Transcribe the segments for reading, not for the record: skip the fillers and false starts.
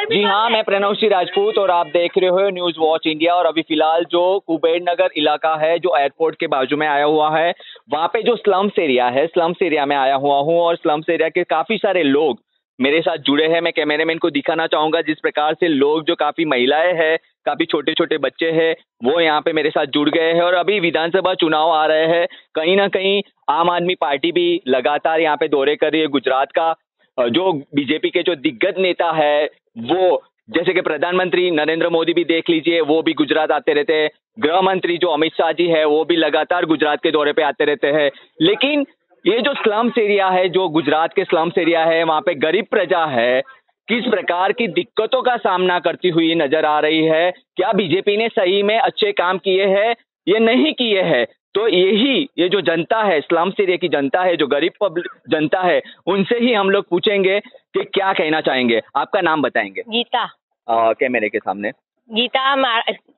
जी हाँ, मैं प्रणव सिंह राजपूत और आप देख रहे हो न्यूज वॉच इंडिया। और अभी फिलहाल जो कुबेर नगर इलाका है जो एयरपोर्ट के बाजू में आया हुआ है, वहाँ पे जो स्लम्स एरिया है, स्लम्स एरिया में आया हुआ हूँ और स्लम्स एरिया के काफी सारे लोग मेरे साथ जुड़े हैं। मैं कैमरामैन को दिखाना चाहूंगा जिस प्रकार से लोग, जो काफी महिलाएं हैं, काफी छोटे छोटे बच्चे हैं, वो यहाँ पे मेरे साथ जुड़ गए हैं। और अभी विधानसभा चुनाव आ रहे हैं, कहीं ना कहीं आम आदमी पार्टी भी लगातार यहाँ पे दौरे कर रही है गुजरात का। जो बीजेपी के जो दिग्गज नेता है, वो जैसे कि प्रधानमंत्री नरेंद्र मोदी भी देख लीजिए, वो भी गुजरात आते रहते हैं। गृह मंत्री जो अमित शाह जी है, वो भी लगातार गुजरात के दौरे पे आते रहते हैं। लेकिन ये जो स्लम्स एरिया है, जो गुजरात के स्लम्स एरिया है, वहाँ पे गरीब प्रजा है, किस प्रकार की दिक्कतों का सामना करती हुई नजर आ रही है। क्या बीजेपी ने सही में अच्छे काम किए हैं या नहीं किए हैं? तो ये जो जनता है, स्लम्स एरिया की जनता है, जो गरीब जनता है, उनसे ही हम लोग पूछेंगे कि क्या कहना चाहेंगे। आपका नाम बताएंगे? गीता। कैमरे के सामने। गीता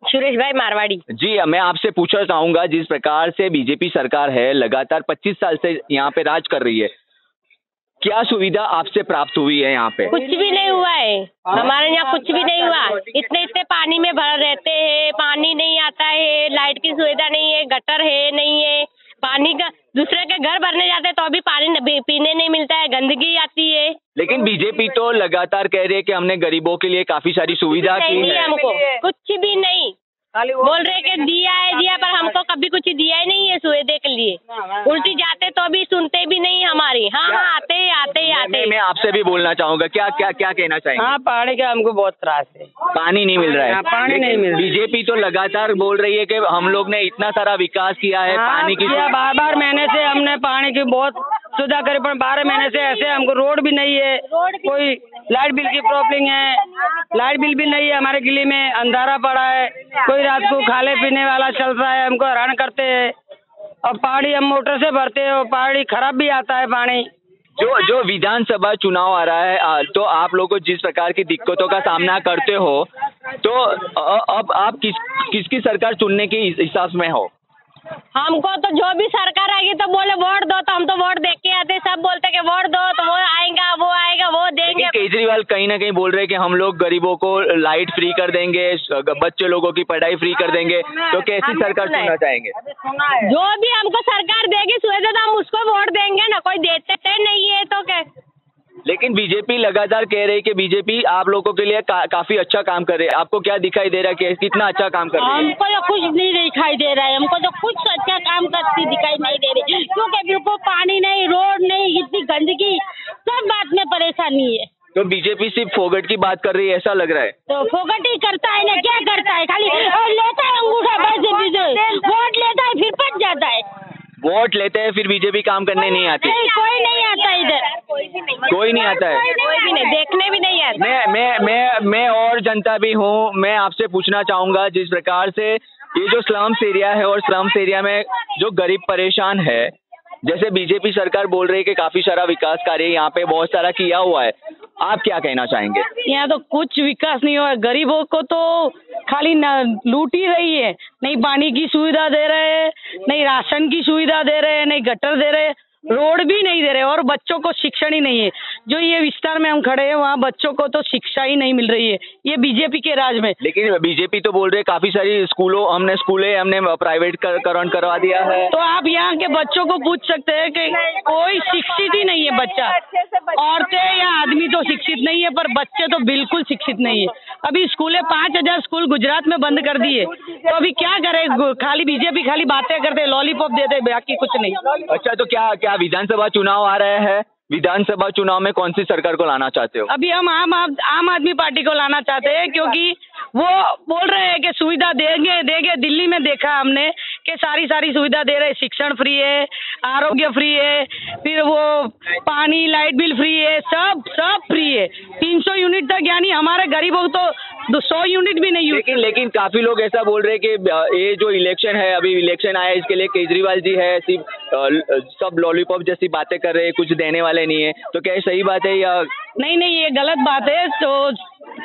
सुरेश भाई मारवाड़ी। जी, मैं आपसे पूछना चाहूंगा, जिस प्रकार से बीजेपी सरकार है लगातार 25 साल से यहाँ पे राज कर रही है, क्या सुविधा आपसे प्राप्त हुई है यहाँ पे? कुछ भी नहीं हुआ है हमारे यहाँ, कुछ भी नहीं हुआ। इतने पानी में भर रहते हैं, पानी नहीं आता है, लाइट की सुविधा नहीं है, गटर है नहीं है, पानी का दूसरे के घर भरने जाते हैं तो अभी पानी पीने नहीं मिलता है, गंदगी आती है। लेकिन बीजेपी तो लगातार कह रही है कि हमने गरीबों के लिए काफी सारी सुविधा की है। हमको कुछ भी नहीं बोल रहे कि दिया पर हमको कभी कुछ दिया ही नहीं है सुविधा के लिए। उल्टी जाते तो अभी सुनते भी नहीं हमारी। हाँ, आते। मैं आपसे भी बोलना चाहूंगा, क्या कहना चाहेंगे? हाँ, पानी का हमको बहुत त्रास है, पानी नहीं मिल रहा है। पानी नहीं मिल रहा। बीजेपी तो लगातार बोल रही है कि हम लोग ने इतना सारा विकास किया है, पानी की 12 महीने से हमने पानी की बहुत सुविधा करी, पर 12 महीने से ऐसे हमको रोड भी नहीं है, कोई लाइट बिल की प्रॉब्लम है, लाइट बिल भी नहीं है, हमारे गली में अंधारा पड़ा है, कोई रात को खाने पीने वाला चल रहा है, हमको हैरान करते हैं। और पानी हम मोटर से भरते हैं और पानी खराब भी आता है पानी। जो विधानसभा चुनाव आ रहा है, तो आप लोग को जिस प्रकार की दिक्कतों का सामना करते हो, तो अब आप किसकी सरकार चुनने के हिसाब में हो? हमको तो जो भी सरकार आएगी तो बोले वोट दो, तो हम तो वोट देख के आते। सब बोलते कि वोट दो तो वो आएगा वो देंगे। केजरीवाल कहीं ना कहीं बोल रहे हैं कि हम लोग गरीबों को लाइट फ्री कर देंगे, बच्चे लोगों की पढ़ाई फ्री कर देंगे। तो कैसी सरकार चुनना चाहेंगे? जो भी हमको सरकार देगी सुविधा तो हम उसको वोट देंगे ना, कोई देते नहीं है तो क्या। लेकिन बीजेपी लगातार कह रही है कि बीजेपी आप लोगों के लिए काफी अच्छा काम कर रही है। आपको क्या दिखाई दे रहा है कि कितना अच्छा काम कर रही है? हमको तो कुछ नहीं दिखाई दे रहा है, हमको तो कुछ अच्छा काम करती दिखाई नहीं दे रही, क्योंकि बिल्कुल पानी नहीं, रोड नहीं, इतनी गंदगी, सब बात में परेशानी है। तो बीजेपी सिर्फ फोगट की बात कर रही है, ऐसा लग रहा है? तो फोगट ही करता है ना, क्या करता है, खाली लेता है अंगूठा वोट लेता है फिर पट जाता है। वोट लेते हैं फिर बीजेपी काम करने नहीं आती। कोई नहीं आता इधर, कोई नहीं आता है, कोई भी नहीं, देखने भी नहीं आता। मैं और जनता भी हूँ। मैं आपसे पूछना चाहूंगा, जिस प्रकार से ये जो स्लम्स एरिया है और स्लम्स एरिया में जो गरीब परेशान है, जैसे बीजेपी सरकार बोल रही है कि काफी सारा विकास कार्य यहाँ पे बहुत सारा किया हुआ है, आप क्या कहना चाहेंगे? यहाँ तो कुछ विकास नहीं हुआ, गरीबों को तो खाली लूट ही रही है। नहीं पानी की सुविधा दे रहे हैं, नहीं राशन की सुविधा दे रहे हैं, नहीं गटर दे रहे हैं, रोड भी नहीं दे रहे, और बच्चों को शिक्षण ही नहीं है। जो ये विस्तार में हम खड़े हैं वहाँ बच्चों को तो शिक्षा ही नहीं मिल रही है, ये बीजेपी के राज में। लेकिन बीजेपी तो बोल रहे काफी सारी हमने प्राइवेटकरण करवा दिया है। तो आप यहाँ के बच्चों को पूछ सकते हैं कि कोई शिक्षित ही नहीं है बच्चा। औरतें या आदमी तो शिक्षित नहीं है, पर बच्चे तो बिल्कुल शिक्षित नहीं है। अभी स्कूलें 5000 स्कूल गुजरात में बंद कर दिए, तो अभी क्या करे? खाली बीजेपी खाली बातें करते, लॉलीपॉप देते, बाकी कुछ नहीं। अच्छा, तो क्या विधानसभा चुनाव आ रहे हैं, विधानसभा चुनाव में कौन सी सरकार को लाना चाहते हो? अभी हम आम आदमी पार्टी को लाना चाहते हैं, क्योंकि वो बोल रहे हैं कि सुविधा देंगे। दिल्ली में देखा हमने कि सारी सुविधा दे रहे, शिक्षण फ्री है, आरोग्य फ्री है, फिर वो पानी लाइट बिल फ्री है, सब फ्री है। 300 यूनिट तक, यानी हमारे गरीबों को तो 100 यूनिट भी नहीं। लेकिन काफी लोग ऐसा बोल रहे हैं कि ये जो इलेक्शन है, अभी इलेक्शन आया, इसके लिए केजरीवाल जी है, सिर्फ सब लॉलीपॉप जैसी बातें कर रहे हैं, कुछ देने वाले नहीं है। तो क्या सही बात है या नहीं, ये गलत बात है। तो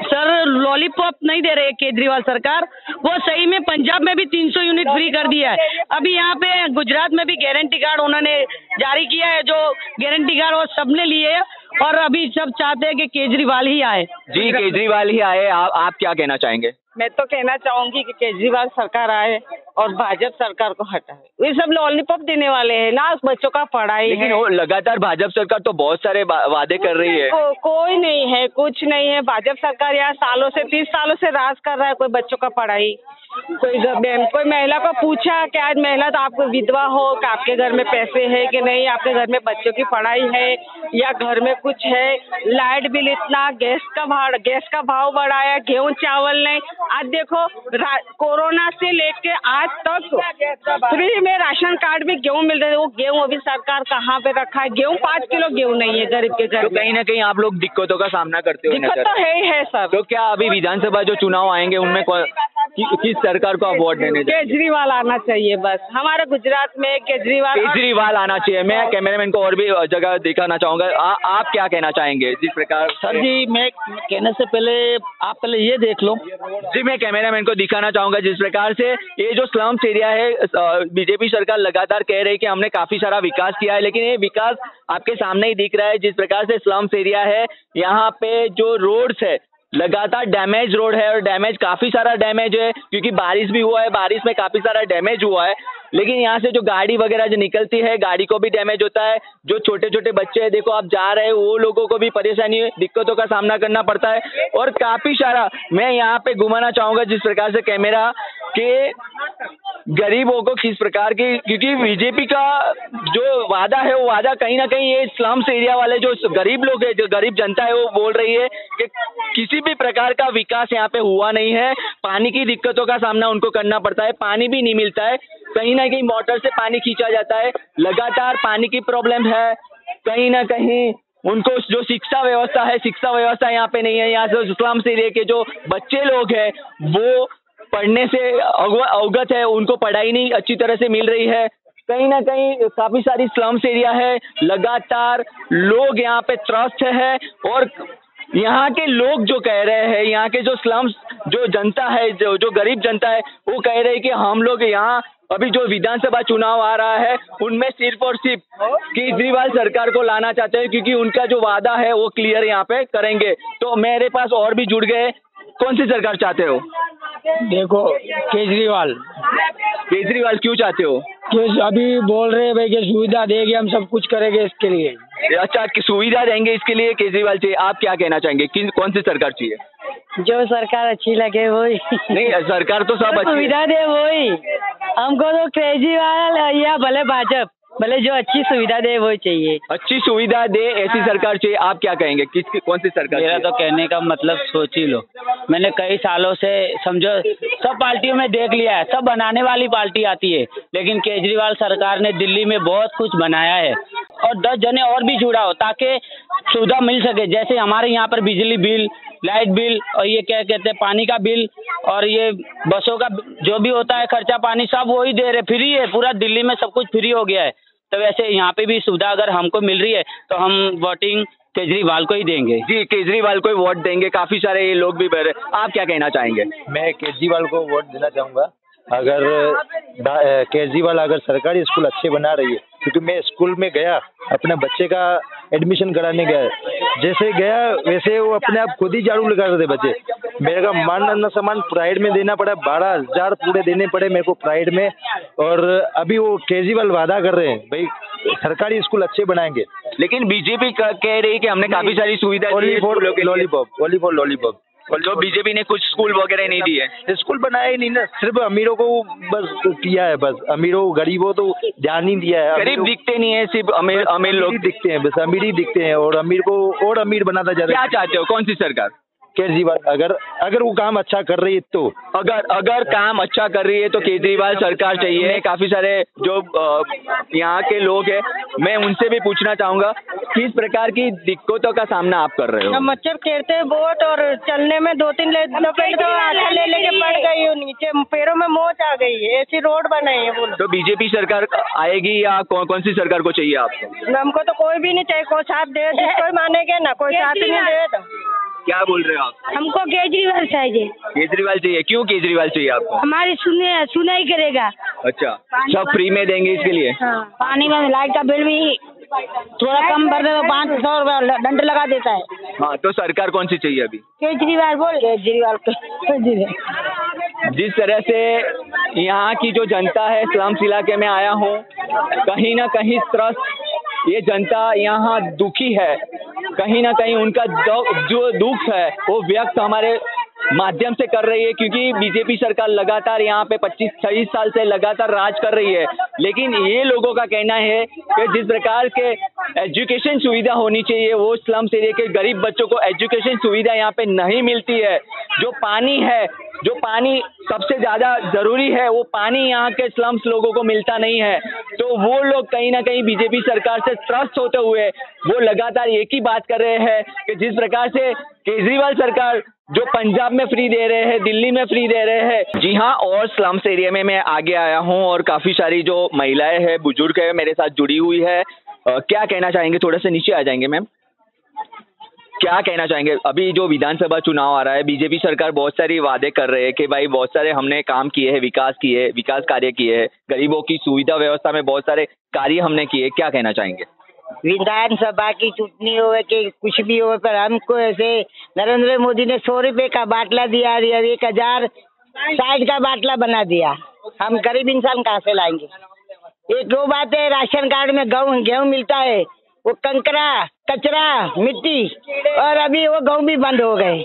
सर, लॉलीपॉप नहीं दे रहे केजरीवाल सरकार, वो सही में पंजाब में भी 300 यूनिट फ्री कर दिया है। अभी यहाँ पे गुजरात में भी गारंटी कार्ड उन्होंने जारी किया है, जो गारंटी कार्ड वो सबने लिए है, और अभी सब चाहते हैं कि केजरीवाल ही आए। जी, केजरीवाल ही आए। आप क्या कहना चाहेंगे? मैं तो कहना चाहूंगी कि केजरीवाल सरकार आए और भाजपा सरकार को हटाए। ये सब लॉलीपॉप देने वाले हैं ना, बच्चों का पढ़ाई लेकिन है। वो लगातार भाजपा सरकार तो बहुत सारे वादे कर रही है। कोई नहीं है, कुछ नहीं है। भाजपा सरकार यहाँ सालों से 30 सालों से राज कर रहा है। कोई बच्चों का पढ़ाई, कोई महिला को पूछा कि आज महिला तो आप विधवा हो कि आपके घर में पैसे है कि नहीं, आपके घर में बच्चों की पढ़ाई है या घर में कुछ है। लाइट बिल इतना, गैस का भाव बढ़ाया, गेहूं चावल नहीं। आज देखो कोरोना से लेके आज तक फ्री में राशन कार्ड में गेहूं मिल रहे हैं। वो गेहूं अभी सरकार कहाँ पे रखा है? गेहूं 5 किलो गेहूं नहीं है गरीब के घर तो कहीं ना कहीं आप लोग दिक्कतों का सामना करते हो। दिक्कत तो है सर। तो क्या अभी विधानसभा जो चुनाव आएंगे उनमें किस सरकार को आप वोट देने? केजरीवाल आना चाहिए बस। हमारे गुजरात में केजरीवाल आना चाहिए। मैं कैमरामैन को और भी जगह दिखाना चाहूंगा। आप क्या कहना चाहेंगे? जिस प्रकार सर जी, मैं कहने से पहले आप पहले ये देख लो। जी, मैं कैमरामैन को दिखाना चाहूंगा जिस प्रकार से ये जो स्लम्स एरिया है, बीजेपी सरकार लगातार कह रही है कि हमने काफी सारा विकास किया है, लेकिन ये विकास आपके सामने ही दिख रहा है। जिस प्रकार से स्लम्स एरिया है, यहाँ पे जो रोड्स है लगातार डैमेज रोड है और डैमेज काफी सारा डैमेज है क्योंकि बारिश भी हुआ है। बारिश में काफी सारा डैमेज हुआ है, लेकिन यहाँ से जो गाड़ी वगैरह जो निकलती है, गाड़ी को भी डैमेज होता है। जो छोटे छोटे बच्चे हैं, देखो आप जा रहे हैं, वो लोगों को भी परेशानी, दिक्कतों का सामना करना पड़ता है। और काफी सारा मैं यहाँ पे घुमाना चाहूंगा जिस प्रकार से कैमरा के गरीबों को किस प्रकार की, क्योंकि बीजेपी का जो वादा है वो वादा कहीं ना कहीं ये स्लम्स एरिया वाले जो गरीब लोग है, जो गरीब जनता है, वो बोल रही है कि किसी भी प्रकार का विकास यहाँ पे हुआ नहीं है। पानी की दिक्कतों का सामना उनको करना पड़ता है, पानी भी नहीं मिलता है, कहीं ना कहीं मोटर से पानी खींचा जाता है, लगातार पानी की प्रॉब्लम है। कहीं ना कहीं उनको जो शिक्षा व्यवस्था यहाँ पे नहीं है। यहाँ से स्लम्स एरिया के जो बच्चे लोग हैं वो पढ़ने से अवगत है, उनको पढ़ाई नहीं अच्छी तरह से मिल रही है। कहीं ना कहीं काफी सारी स्लम्स एरिया है, लगातार लोग यहाँ पे त्रस्त है। और यहाँ के लोग जो कह रहे हैं, यहाँ के जो स्लम्स जो जनता है, जो गरीब जनता है, वो कह रहे हैं कि हम लोग यहाँ अभी जो विधानसभा चुनाव आ रहा है उनमें सिर्फ और सिर्फ केजरीवाल सरकार को लाना चाहते हैं क्योंकि उनका जो वादा है वो क्लियर यहाँ पे करेंगे। तो मेरे पास और भी जुड़ गए, कौन सी सरकार चाहते हो? देखो, केजरीवाल क्यों चाहते हो? अभी बोल रहे हैं भाई कि सुविधा देंगे, हम सब कुछ करेंगे इसके लिए। अच्छा, सुविधा देंगे इसके लिए केजरीवाल चाहिए। आप क्या कहना चाहेंगे, कौन सी सरकार चाहिए? जो सरकार अच्छी लगे वही। नहीं, सरकार तो सब अच्छी सुविधा दे वही। हमको तो केजरीवाल या भले भाजपा, भले जो अच्छी सुविधा दे वो चाहिए। अच्छी सुविधा दे ऐसी सरकार चाहिए। आप क्या कहेंगे, कौन सी सरकार? मेरा तो कहने का मतलब सोच ही लो, मैंने कई सालों से समझो सब पार्टियों में देख लिया है, सब बनाने वाली पार्टी आती है, लेकिन केजरीवाल सरकार ने दिल्ली में बहुत कुछ बनाया है और 10 जने और भी जुड़ा हो ताकि सुविधा मिल सके। जैसे हमारे यहाँ पर बिजली बिल, लाइट बिल और ये क्या कहते हैं पानी का बिल और ये बसों का जो भी होता है खर्चा पानी सब वही दे रहे, फ्री है। पूरा दिल्ली में सब कुछ फ्री हो गया है। तो वैसे यहाँ पे भी सुविधा अगर हमको मिल रही है तो हम वोटिंग केजरीवाल को ही देंगे। जी, केजरीवाल को ही वोट देंगे। काफी सारे ये लोग भी बह रहे। आप क्या कहना चाहेंगे? मैं केजरीवाल को वोट देना चाहूँगा। अगर केजरीवाल अगर सरकारी स्कूल अच्छे बना रही है, क्योंकि मैं स्कूल में गया, अपने बच्चे का एडमिशन कराने गया, जैसे गया वैसे वो अपने आप खुद ही झाड़ू लगा रहे थे बच्चे। मेरे का मान सम्मान प्राइवेट में देना पड़ा, 12,000 पूरे देने पड़े मेरे को प्राइवेट में। और अभी वो केजरीवाल वादा कर रहे हैं भाई सरकारी स्कूल अच्छे बनाएंगे, लेकिन बीजेपी कह रही है कि हमने काफी सारी सुविधा लॉलीपॉप जो बीजेपी ने कुछ स्कूल वगैरह नहीं दिए। स्कूल बनाया ही नहीं ना, सिर्फ अमीरों को बस किया है, बस अमीरों गरीबों तो ध्यान नहीं दिया है। गरीब दिखते नहीं है, सिर्फ अमीर लोग दिखते हैं, बस अमीर ही दिखते हैं और अमीर को और अमीर बनाता जा रहा है। क्या चाहते हो, कौन सी सरकार? केजरीवाल अगर वो काम अच्छा कर रही है तो अगर काम अच्छा कर रही है तो केजरीवाल सरकार चाहिए। काफी सारे जो यहाँ के लोग हैं, मैं उनसे भी पूछना चाहूंगा किस प्रकार की दिक्कतों का सामना आप कर रहे हो? मच्छर घेरते हैं बहुत और चलने में 2-3 लपेट तो आटा ले लेके पड़ गई हूँ नीचे, पैरों में मोच आ गई है। ऐसी रोड बनाई है बोलो। तो बीजेपी सरकार आएगी या कौन सी सरकार को चाहिए आपको? हमको तो कोई भी नहीं चाहिए, कोई साथ दे जिसको मानेगा ना, कोई साथ नहीं दे। क्या बोल रहे हो आप? हमको केजरीवाल चाहिए। केजरीवाल चाहिए, क्यों केजरीवाल चाहिए आपको? हमारी सुनाई करेगा। अच्छा, सब फ्री में देंगे इसके लिए? हाँ, पानी में लाइट का बिल भी थोड़ा कम भर दे तो 500 रुपया दंड लगा देता है। हाँ, तो सरकार कौन सी चाहिए अभी? केजरीवाल बोल केजरीवाल जिस तरह से यहाँ की जो जनता है, स्लम्स इलाके में आया हूँ, कहीं ना कहीं त्रस्त ये जनता यहाँ दुखी है, कहीं ना कहीं उनका जो दुख है वो व्यक्त हमारे माध्यम से कर रही है, क्योंकि बीजेपी सरकार लगातार यहाँ पे 25-26 साल से लगातार राज कर रही है। लेकिन ये लोगों का कहना है कि जिस प्रकार के एजुकेशन सुविधा होनी चाहिए, वो स्लम्स एरिया के गरीब बच्चों को एजुकेशन सुविधा यहाँ पे नहीं मिलती है। जो पानी है, जो पानी सबसे ज़्यादा ज़रूरी है, वो पानी यहाँ के स्लम्स लोगों को मिलता नहीं है। तो वो लोग कहीं ना कहीं बीजेपी सरकार से त्रस्त होते हुए वो लगातार एक ही बात कर रहे हैं कि जिस प्रकार से केजरीवाल सरकार जो पंजाब में फ्री दे रहे हैं, दिल्ली में फ्री दे रहे हैं। जी हाँ, और स्लम्स एरिया में मैं आगे आया हूँ और काफ़ी सारी जो महिलाएं हैं, बुजुर्ग है, मेरे साथ जुड़ी हुई है। क्या कहना चाहेंगे? थोड़ा सा नीचे आ जाएंगे मैम। क्या कहना चाहेंगे? अभी जो विधानसभा चुनाव आ रहा है, बीजेपी सरकार बहुत सारी वादे कर रहे हैं कि भाई बहुत सारे हमने काम किए हैं, विकास कार्य किए हैं, गरीबों की सुविधा व्यवस्था में बहुत सारे कार्य हमने किए। क्या कहना चाहेंगे? विधानसभा की चुटनी हो कि कुछ भी हो, पर हमको ऐसे नरेंद्र मोदी ने 100 रुपए का बाटला दिया, 1060 का बाटला बना दिया। हम गरीब इंसान कहाँ से लाएंगे? एक दो बात है, राशन कार्ड में गेहूं मिलता है, वो कंकरा, कचरा, मिट्टी, और अभी वो गेहूं भी बंद हो गए।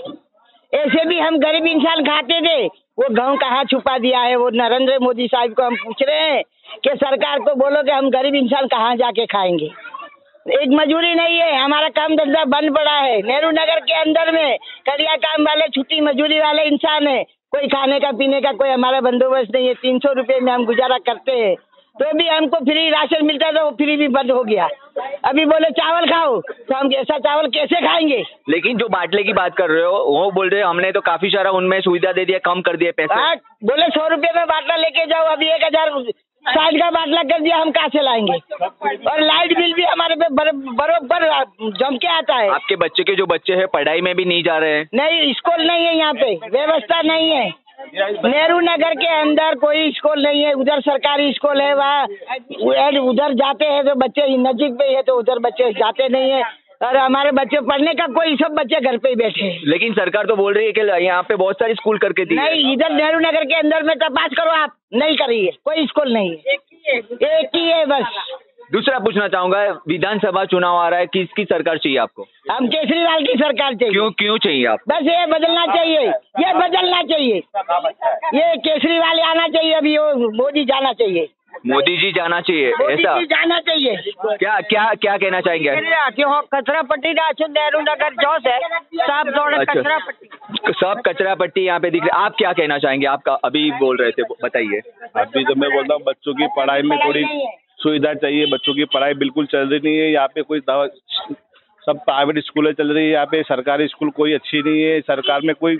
ऐसे भी हम गरीब इंसान खाते थे, वो गेहूं कहाँ छुपा दिया है? वो नरेंद्र मोदी साहब को हम पूछ रहे हैं कि सरकार को बोलो कि हम गरीब इंसान कहाँ जाके खाएंगे। एक मजदूरी नहीं है, हमारा काम धंधा बंद पड़ा है। नेहरू नगर के अंदर में कड़िया काम वाले, छुट्टी मजदूरी वाले इंसान है, कोई खाने का पीने का कोई हमारा बंदोबस्त नहीं है। 300 रुपए में हम गुजारा करते हैं, तो भी हमको फ्री राशन मिलता था, वो फ्री भी बंद हो गया। अभी बोले चावल खाओ, तो हम ऐसा चावल कैसे खाएंगे? लेकिन जो बाटले की बात कर रहे हो, वो बोल रहे हो हमने तो काफी सारा उनमें सुविधा दे दिया, कम कर दिए पैसे। बोले 100 रुपए में बाटला लेके जाओ, अभी 1060 का बाटला कर दिया, हम कहाँ से लाएंगे? और लाइट बिल भी हमारे पे बरोबर जम के आता है। आपके बच्चे के जो बच्चे हैं पढ़ाई में भी नहीं जा रहे हैं? नहीं, स्कूल नहीं है यहाँ पे, व्यवस्था नहीं है। नेहरू नगर के अंदर कोई स्कूल नहीं है, उधर सरकारी स्कूल है, वहाँ उधर जाते हैं तो बच्चे नजदीक पे है, तो उधर बच्चे जाते नहीं है। और हमारे बच्चे पढ़ने का कोई, सब बच्चे घर पे ही बैठे हैं। लेकिन सरकार तो बोल रही है कि यहाँ पे बहुत सारे स्कूल करके दी। नहीं, इधर नेहरू नगर के अंदर में तपास करो, आप नहीं करिए, कोई स्कूल नहीं है, एक ही है बस। दूसरा पूछना चाहूंगा, विधानसभा चुनाव आ रहा है, किसकी सरकार चाहिए आपको? हम केजरीवाल की सरकार चाहिए। क्यों चाहिए आप? बस ये बदलना चाहिए, ये बदलना चाहिए, ये केजरीवाल आना चाहिए, अभी वो मोदी जाना चाहिए। मोदी जी जाना चाहिए, ऐसा जाना चाहिए। क्या कहना चाहेंगे? कचरा पट्टी नेहरू नगर जो है सब कचरा पट्टी, सब कचरा पट्टी यहाँ पे दिख रही है। आप क्या कहना चाहेंगे? आपका अभी बोल रहे थे, बताइए। अभी तो मैं बोलता हूँ बच्चों की पढ़ाई में थोड़ी सुविधा चाहिए। बच्चों की पढ़ाई बिल्कुल चल रही नहीं है यहाँ पे, सब प्राइवेट स्कूलें चल रही है यहाँ पे, सरकारी स्कूल कोई अच्छी नहीं है। सरकार में कोई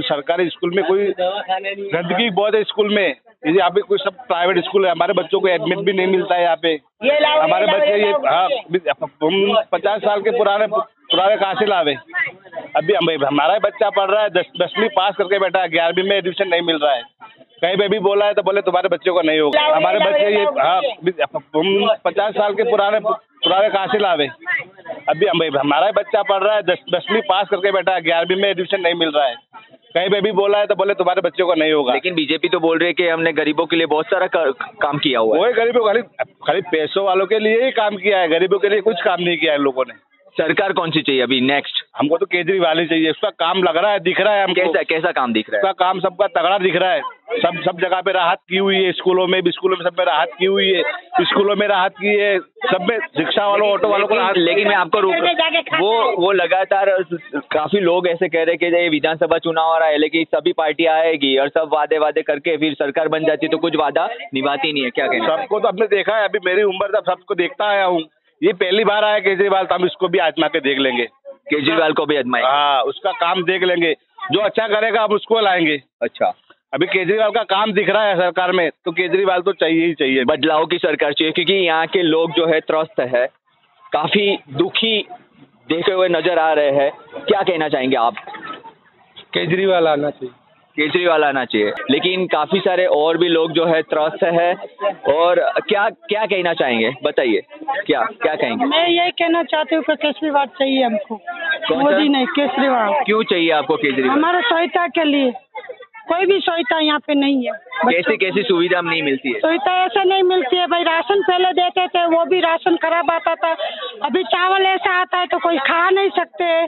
सरकारी स्कूल में कोई गंदगी बहुत है स्कूल में, यहाँ पे कोई सब प्राइवेट स्कूल है। हमारे बच्चों को एडमिट भी नहीं मिलता है यहाँ पे। हमारे बच्चे ये हम 50 साल के पुराने कहाँ से लावे? अभी हमारा बच्चा पढ़ रहा है, 10वीं पास करके बैठा है, 11वीं में एडमिशन नहीं मिल रहा है। कहीं पे भी बोला है तो बोले तुम्हारे बच्चों को नहीं होगा। हमारे बच्चे ये हम 50 साल के पुराने कहाँ से लावे? अभी हमारा बच्चा पढ़ रहा है, 10वीं पास करके बैठा है, 11वीं में एडमिशन नहीं मिल रहा है। कहीं पे भी बोला है तो बोले तुम्हारे बच्चों को नहीं होगा। लेकिन बीजेपी तो बोल रही है कि हमने गरीबों के लिए बहुत सारा काम किया हुआ है। वही गरीबों खाली पैसों वालों के लिए ही काम किया है, गरीबों के लिए कुछ काम नहीं किया है लोगों ने। सरकार कौन सी चाहिए अभी नेक्स्ट? हमको तो केजरीवाल ही चाहिए। उसका काम लग रहा है, दिख रहा है हमको। कैसा काम दिख रहा है? उसका काम सबका तगड़ा दिख रहा है। सब जगह पे राहत की हुई है, स्कूलों में सब में राहत की हुई है, स्कूलों में राहत की है, सब में रिक्शा वालों ऑटो वालों को राहत। लेकिन मैं आपको वो लगातार काफी लोग ऐसे कह रहे हैं कि ये विधानसभा चुनाव आ रहा है, लेकिन सभी पार्टियां आएगी और सब वादे करके फिर सरकार बन जाती है तो कुछ वादा निभाती नहीं है। क्या कहना? सबको तो हमने देखा है, अभी मेरी उम्र तक सबको देखता आया हूँ। ये पहली बार आया केजरीवाल, तो हम इसको भी आजमा के देख लेंगे। केजरीवाल को भी आजमाएंगे? हाँ, उसका काम देख लेंगे, जो अच्छा करेगा हम उसको लाएंगे। अच्छा, अभी केजरीवाल का काम दिख रहा है सरकार में, तो केजरीवाल तो चाहिए ही चाहिए। बदलाव की सरकार चाहिए, क्योंकि यहाँ के लोग जो है त्रस्त है, काफी दुखी देखे हुए नजर आ रहे हैं। क्या कहना चाहेंगे आप? केजरीवाल आना चाहिए। केजरीवाल आना चाहिए, लेकिन काफी सारे और भी लोग जो है त्रस्त है। और क्या क्या कहना चाहेंगे, बताइए क्या क्या कहेंगे? मैं यही कहना चाहती हूँ कि केजरीवाल चाहिए हमको, मोदी नहीं, केजरीवाल। क्यों चाहिए आपको केजरीवाल? हमारे सहायता के लिए, कोई भी सहायता यहाँ पे नहीं है। कैसी कैसी सुविधा नहीं मिलती है? सुविधा ऐसे नहीं मिलती है भाई, राशन पहले देते थे वो भी राशन खराब आता था, अभी चावल ऐसा आता है तो कोई खा नहीं सकते,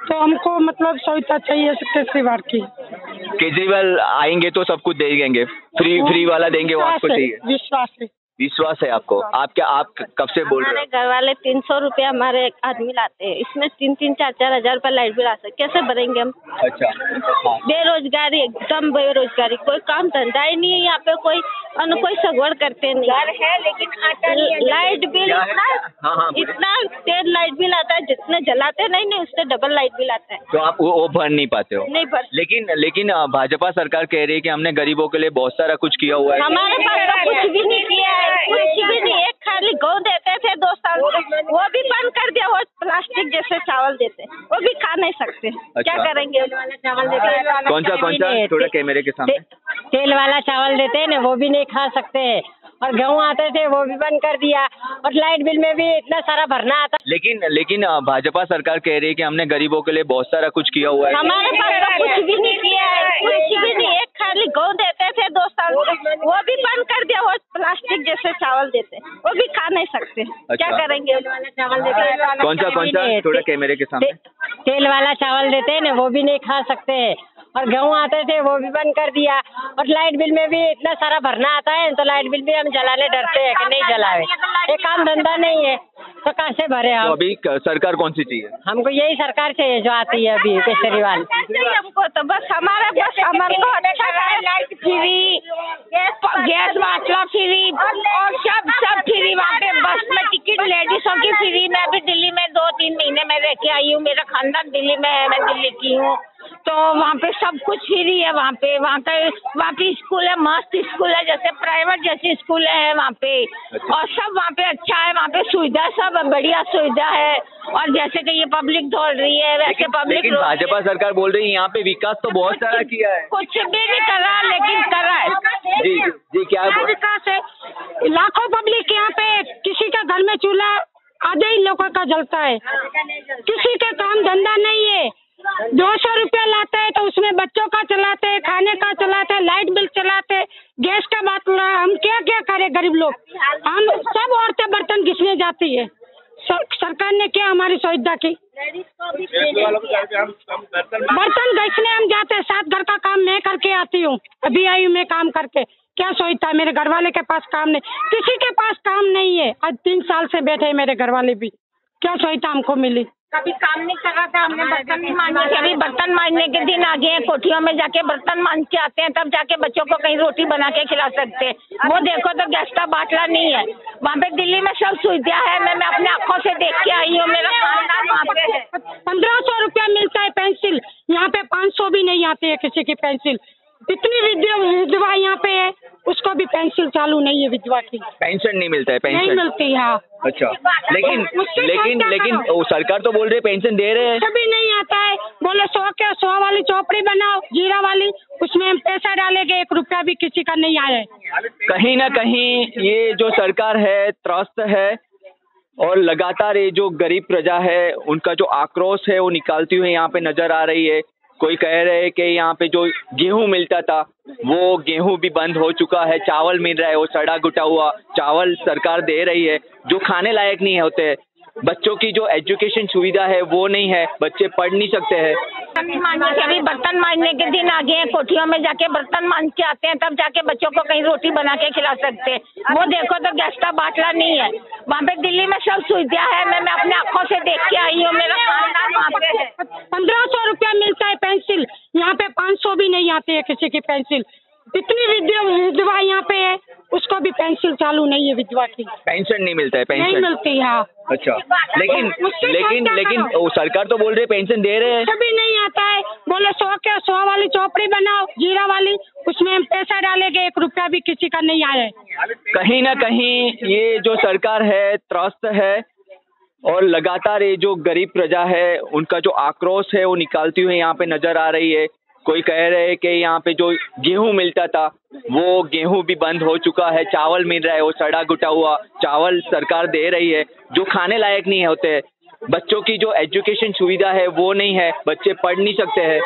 तो हमको मतलब सुविधा चाहिए केजरीवाल की। केजरीवाल आएंगे तो सब कुछ दे देंगे, फ्री वाला देंगे, वो आपको चाहिए? विश्वास है आपको? आप कब से बोल रहे हमारे घर वाले 300 रुपया हमारे आदमी लाते हैं, इसमें 3-4 हजार रुपया लाइट बिल आता है, कैसे भरेंगे हम? अच्छा। बेरोजगारी, एकदम बेरोजगारी, कोई काम धंधा ही नहीं है यहाँ पे, कोई सगवड़ करते नहीं। घर है लेकिन लाइट बिल इतना तेज लाइट बिल आता है, जितने जलाते नहीं उससे डबल लाइट बिल आता है। तो आप वो भर नहीं पाते हो? नहीं भर। लेकिन भाजपा सरकार कह रही है कि हमने गरीबों के लिए बहुत सारा कुछ किया हुआ है। हमारे पास तो कुछ भी नहीं किया है, कुछ भी नहीं। एक खाली गेहूं देते थे 2 साल से, वो भी बंद कर दिया। वो प्लास्टिक जैसे चावल देते, वो भी खा नहीं सकते। क्या करेंगे? चावल देते, कौन सा थोड़ा कैमरे के सामने? तेल वाला चावल देते हैं ना, वो भी नहीं खा सकते। और गेहूं आते थे वो भी बंद कर दिया, और लाइट बिल में भी इतना सारा भरना आता। लेकिन भाजपा सरकार कह रही है कि हमने गरीबों के लिए बहुत सारा कुछ किया हुआ है। हमारे पास तो कुछ भी नहीं किया है, कुछ भी नहीं। एक खाली गेहूं देते थे 2 साल से, वो भी बंद कर दिया। वो प्लास्टिक जैसे चावल देते, वो भी खा नहीं सकते। क्या करेंगे? चावल देते। कौन सा थोड़ा कैमरे के सामने? तेल वाला चावल देते हैं ना, वो भी नहीं खा सकते। और गेहूं आते थे वो भी बंद कर दिया, और लाइट बिल में भी इतना सारा भरना आता है, तो लाइट बिल भी हम जलाने डरते हैं कि नहीं जलावे। ये काम धंधा नहीं है तो कहाँ से भरे हम? तो अभी सरकार कौन सी चाहिए? हमको यही सरकार चाहिए जो आती है अभी, केजरीवाल। हमको तो बस हमारे को अच्छा है, लाइट फ्री, गैस बाटला फ्री, और सब फ्री। वहाँ पे बस में टिकट लेडीजों की फ्री। मैं अभी दिल्ली में 2-3 महीने में रह के आई हूँ, मेरा खानदान दिल्ली में है, मैं दिल्ली की हूँ। तो वहाँ पे सब कुछ फ्री है। वहाँ पे स्कूल है, मस्त स्कूल है, जैसे प्राइवेट जैसे स्कूल है वहाँ पे। और सब वहाँ पे अच्छा है, वहाँ पे सुविधा सब बढ़िया सुविधा है। और जैसे कि ये पब्लिक दौड़ रही है वैसे पब्लिक। लेकिन भाजपा सरकार बोल रही है यहाँ पे विकास तो बहुत सारा किया है। कुछ भी नहीं करा, लेकिन करा है। जी क्या विकास है? लाखों पब्लिक यहाँ पे, किसी के घर में चूल्हा आधे ही लोगों का जलता है, किसी के काम धंधा नहीं है। 200 रुपया लाते हैं तो उसमें बच्चों का चलाते हैं, खाने का चलाते हैं, लाइट बिल चलाते हैं, गैस का बात। हम क्या क्या करें गरीब लोग? हम सब औरतें बर्तन घिसने जाती है। सरकार ने क्या हमारी सुविधा की? बर्तन घिसने हम जाते हैं, 7 घर का काम मैं करके आती हूँ, अभी आई हूँ मैं काम करके। क्या सुविधा है? मेरे घर वाले के पास काम नहीं, किसी के पास काम नहीं है। आज 3 साल से बैठे मेरे घर वाले भी, क्या सुविधा हमको मिली? कभी काम नहीं कर रहा था, हमने बर्तन नहीं मांजे थे। अभी बर्तन मांजने के दिन आ गए हैं, कोठियों में जाके बर्तन मांज के आते हैं, तब जाके बच्चों को कहीं रोटी बना के खिला सकते हैं। वो देखो तो गैस का बाटला नहीं है। वहाँ पे दिल्ली में सब सुविधा है, मैं अपने आँखों से देख के आई हूँ, मेरा खानदान वहाँ पे है। 1500 रुपया मिलता है पेंसिल, यहाँ पे 500 भी नहीं आती है किसी की पेंसिल। इतनी विधवा यहाँ पे है, उसको भी पेंसिल चालू नहीं है, विधवा की पेंशन नहीं मिलता है। पेंशन नहीं मिलती है। अच्छा, लेकिन सरकार तो बोल रही है पेंशन दे रहे हैं। कभी नहीं आता है, बोले 100 वाली चौपड़ी बनाओ, जीरा वाली, उसमें हम पैसा डालेंगे, 1 रुपया भी किसी का नहीं आया है। कहीं ना कहीं ये जो सरकार है त्रस्त है, और लगातार ये जो गरीब प्रजा है उनका जो आक्रोश है वो निकालती हुई यहाँ पे नजर आ रही है। कोई कह रहे हैं कि यहाँ पे जो गेहूं मिलता था वो गेहूं भी बंद हो चुका है, चावल मिल रहा है वो सड़ा घुटा हुआ चावल सरकार दे रही है जो खाने लायक नहीं होते। बच्चों की जो एजुकेशन सुविधा है वो नहीं है, बच्चे पढ़ नहीं सकते हैं। अभी बर्तन मांजने के दिन आ गए हैं, कोठियों में जाके बर्तन मांज के आते हैं, तब जाके बच्चों को कहीं रोटी बना के खिला सकते हैं। वो देखो तो गैस का बाटला नहीं है। वहाँ पे दिल्ली में सब सुविधा है, मैं अपने आँखों से देख के आई हूँ, मेरा खानदान वहाँ पे है। 1500 रुपया मिलता है पेंसिल, यहाँ पे 500 भी नहीं आती है किसी की पेंसिल। इतनी विधवा यहाँ पे है, उसको भी पेंसिल चालू नहीं है, विधवा की पेंशन नहीं मिलता है। पेंशन नहीं मिलती है। अच्छा, लेकिन सरकार तो बोल रही है पेंशन दे रहे हैं। कभी नहीं आता है, बोले 100 वाली चौपड़ी बनाओ, जीरा वाली, उसमें हम पैसा डालेंगे, 1 रुपया भी किसी का नहीं आया है। कहीं ना कहीं ये जो सरकार है त्रस्त है, और लगातार ये जो गरीब प्रजा है उनका जो आक्रोश है वो निकालती हुई यहाँ पे नजर आ रही है। कोई कह रहे हैं कि यहाँ पे जो गेहूं मिलता था वो गेहूं भी बंद हो चुका है, चावल मिल रहा है वो सड़ा घुटा हुआ चावल सरकार दे रही है जो खाने लायक नहीं होते। बच्चों की जो एजुकेशन सुविधा है वो नहीं है, बच्चे पढ़ नहीं सकते हैं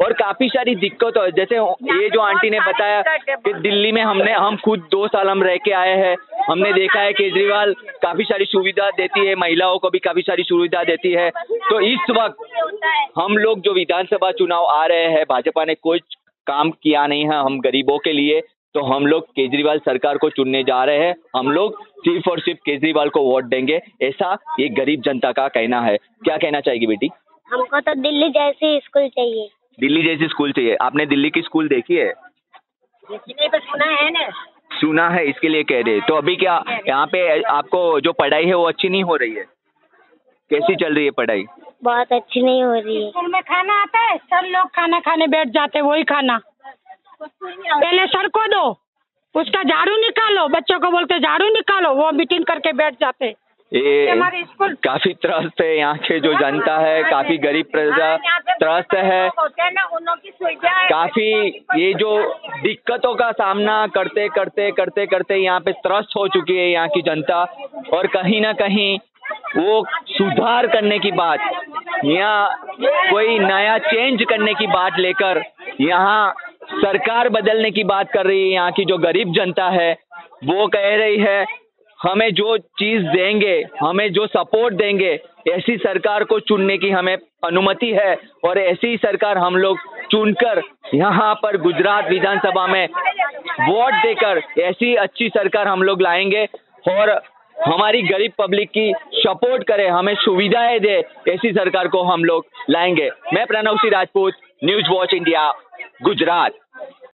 और काफ़ी सारी दिक्कत है। जैसे ये जो आंटी ने बताया कि दिल्ली में हम खुद 2 साल हम रह के आए हैं, हमने देखा है केजरीवाल काफ़ी सारी सुविधा देती है, महिलाओं को भी काफ़ी सारी सुविधा देती है। तो इस वक्त हम लोग जो विधानसभा चुनाव आ रहे हैं, भाजपा ने कुछ काम किया नहीं है हम गरीबों के लिए, तो हम लोग केजरीवाल सरकार को चुनने जा रहे हैं। हम लोग सिर्फ और सिर्फ केजरीवाल को वोट देंगे, ऐसा ये गरीब जनता का कहना है। क्या कहना चाहेगी बेटी? हमको तो दिल्ली जैसी स्कूल चाहिए। दिल्ली जैसी स्कूल चाहिए। आपने दिल्ली की स्कूल देखी है? तो सुना है ना। सुना है, इसके लिए कह रहे। तो अभी क्या यहाँ पे आपको जो पढ़ाई है वो अच्छी नहीं हो रही है? कैसी चल रही है पढ़ाई? बहुत अच्छी नहीं हो रही है। स्कूल में खाना आता है, सब लोग खाना खाने बैठ जाते हैं, वही खाना। पहले सर को दो, उसका झाड़ू निकालो, बच्चों को बोलते झाड़ू निकालो, वो मीटिंग करके बैठ जाते। ये हमारे स्कूल काफी त्रस्त है, यहाँ के जो जनता है काफी गरीब प्रजा त्रस्त है। काफी ये जो दिक्कतों का सामना करते करते करते करते यहाँ पे त्रस्त हो चुकी है यहाँ की जनता, और कहीं ना कहीं वो सुधार करने की बात, यहाँ कोई नया चेंज करने की बात लेकर यहाँ सरकार बदलने की बात कर रही है। यहाँ की जो गरीब जनता है वो कह रही है हमें जो चीज़ देंगे, हमें जो सपोर्ट देंगे, ऐसी सरकार को चुनने की हमें अनुमति है और ऐसी सरकार हम लोग चुनकर यहाँ पर गुजरात विधानसभा में वोट देकर ऐसी अच्छी सरकार हम लोग लाएंगे और हमारी गरीब पब्लिक की सपोर्ट करे, हमें सुविधाएं दे, ऐसी सरकार को हम लोग लाएंगे। मैं Pranav Singh Rajput, news watch India, Gujarat.